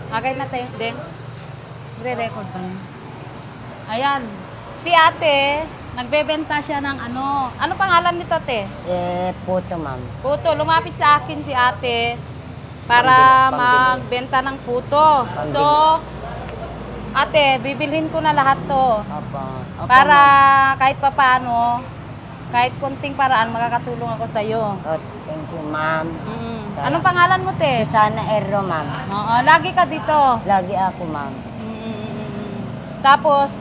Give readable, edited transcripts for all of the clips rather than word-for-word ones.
Okay na tayo, Deng? Re-record pa niya. Ayan. Si ate, nagbebenta siya ng ano. Ano pangalan nito, te? Puto, ma'am. Puto. Lumapit sa akin si ate para magbenta ng puto. So, ate, bibilhin ko na lahat to. Opo, Para kahit papaano, kahit konting paraan, makakatulong ako sa'yo. Oh, thank you, ma'am. Anong pangalan mo, te? Sana Ero, ma'am. Oo, lagi ka dito. Lagi ako, ma'am. Tapos,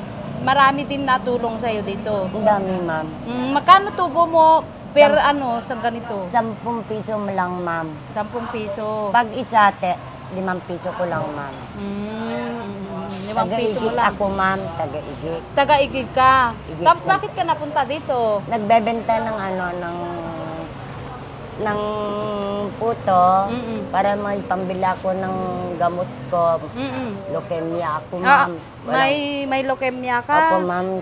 marami din natulong sa'yo dito. Ang dami, ma'am. Magkano tubo mo per ano sa ganito? 10 piso mo lang, ma'am. 10 piso. Pag isa, 5 piso ko lang, ma'am. 5 piso mo lang. Ako, ma'am, taga-igig. Taga-igig ka. Igig Tapos ka. bakit ka napunta dito? Nagbebenta ng ng puto para may pambila ko ng gamot ko. Leukemia ako, ma'am. May leukemia ka? Opo, ma'am.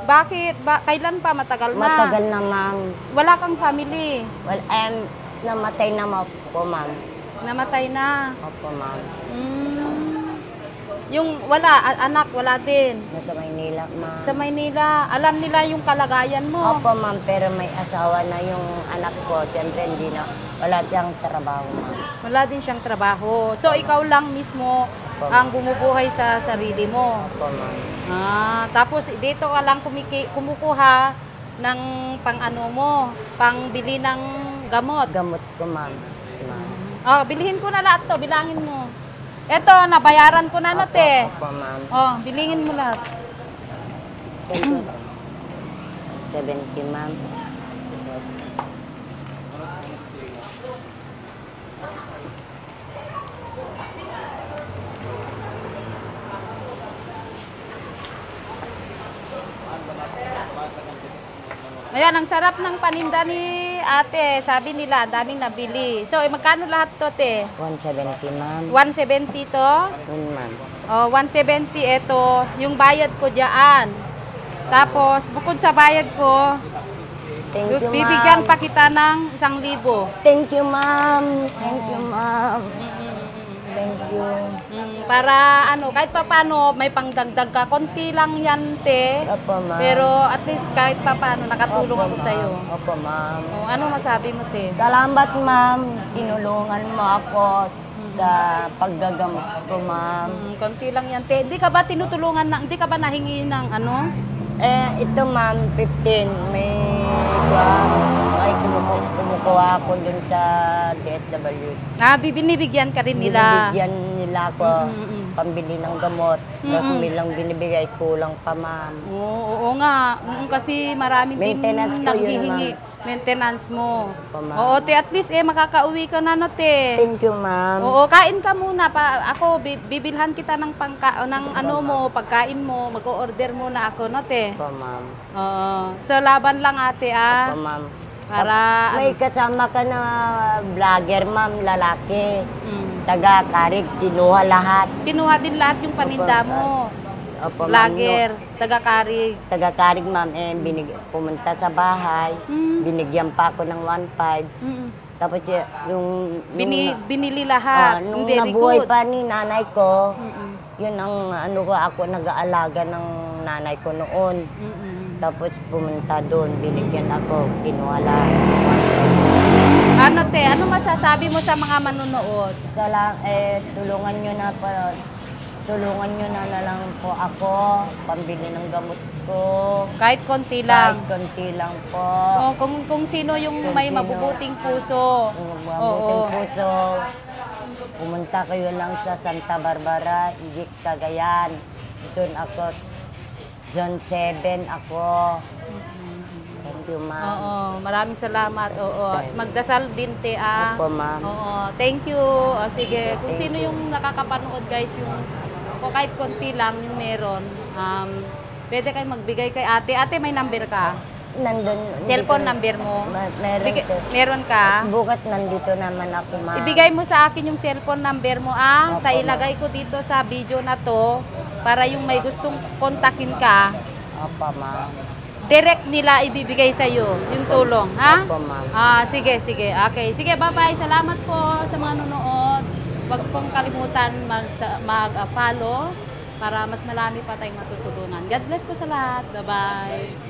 Bakit? Kailan pa? Matagal na? Matagal na, ma'am. Wala kang family? Well, namatay na po, ma'am. Namatay na? Opo, ma'am. Yung anak, wala din? Nasa Maynila, ma'am. Sa Maynila. Alam nila yung kalagayan mo? Opo, ma'am. Pero may asawa na yung anak ko. Siyempre, wala siyang trabaho, ma'am. Wala din siyang trabaho. So, ikaw lang mismo ang bumubuhay sa sarili mo? Opo, ma'am. Tapos, dito ka lang kumukuha ng pang-ano mo, pang-bili ng gamot? Gamot ko, ma'am. Bilhin ko na lahat to. Bilangin mo. Eto, nabayaran ko na, no, te. Opo, ma'am. Bilingin mo lahat. 70, ma'am. Ayan, ang sarap ng paninda ni ate. Sabi nila, daming nabili. So, magkano lahat to, te? 170, ma'am. 170 to? Ma'am. 170 ito, yung bayad ko diyan. Tapos, bukod sa bayad ko, bibigyan pa kita ng 1,000. Thank you, ma'am. Thank you, ma'am. Thank you. Para kahit pa paano, may pangdagdag ka. Konti lang yan, te. Opo, ma'am. Pero at least kahit pa paano, nakatulong ako sa'yo. Opo, ma'am. Ano masabi mo, te? Salamat, ma'am. Tinulungan mo ako sa paggagamot ko, ma'am. Konti lang yan, te. Hindi ka ba tinutulungan hindi ka ba nahingi ng ano? Ito, ma'am, 15. May kumukuha ako dun sa DSW. Binibigyan ka rin nila. Binibigyan nila ako pambili ng gamot. Tapos may lang binibigay, kulang pa, ma'am. Oo nga. Kasi marami din naghihingi. Maintenance mo. Oo, te. At least, makakauwi ka na, no, te. Thank you, ma'am. Oo, kain ka muna. Ako, bibilhan kita ng pagkain mo. Mag-o-order muna ako, no, te. Opo, ma'am. Oo. So, laban lang, ate, Opo, ma'am. Para... May kasama ka na vlogger, ma'am, lalaki. Taga-Karig, kinuha lahat. Kinuha din lahat yung paninda mo. Opo, vlogger, taga-Karig. Taga-Karig, ma'am, pumunta sa bahay. Binigyan pa ako ng 1.5. Tapos binili lahat. Nung Very nabuhay good. pa ni nanay ko, yun ang ako nag-aalaga ng nanay ko noon. Tapos pumunta doon, binigyan ako, kinuha lahat. Ano, te? Ano masasabi mo sa mga manunood? Tulungan nyo na lang po ako, pambili ng gamot ko. Kahit konti lang. Kahit konti lang po. Kung sino yung may mabubuting puso. Mabuting puso. Pumunta kayo lang sa Santa Barbara, Igig, Cagayan. Doon ako, John 7 ako. Thank you, ma'am. Oo, maraming salamat. Oo, magdasal din, te, Opo, ma'am. Oo, thank you. Sige, kung sino yung nakakapanood, guys, kahit konti lang yung meron, pwede kayo magbigay kay ate. Ate, may number ka? Nandun. Cellphone number mo? Meron ka? Bukas nandito naman ako, ma'am. Ibigay mo sa akin yung cellphone number mo, Ilagay ko dito sa video na to para yung may gustong kontakin ka. Opo, ma'am. Direct nila ibibigay sa iyo yung tulong, ha? Opo, ma'am. Sige. Okay. Sige, bye-bye. Salamat po sa mga nanonood. Huwag pong kalimutan mag-follow para mas marami pa tayong matutulungan. God bless po sa lahat. Bye-bye!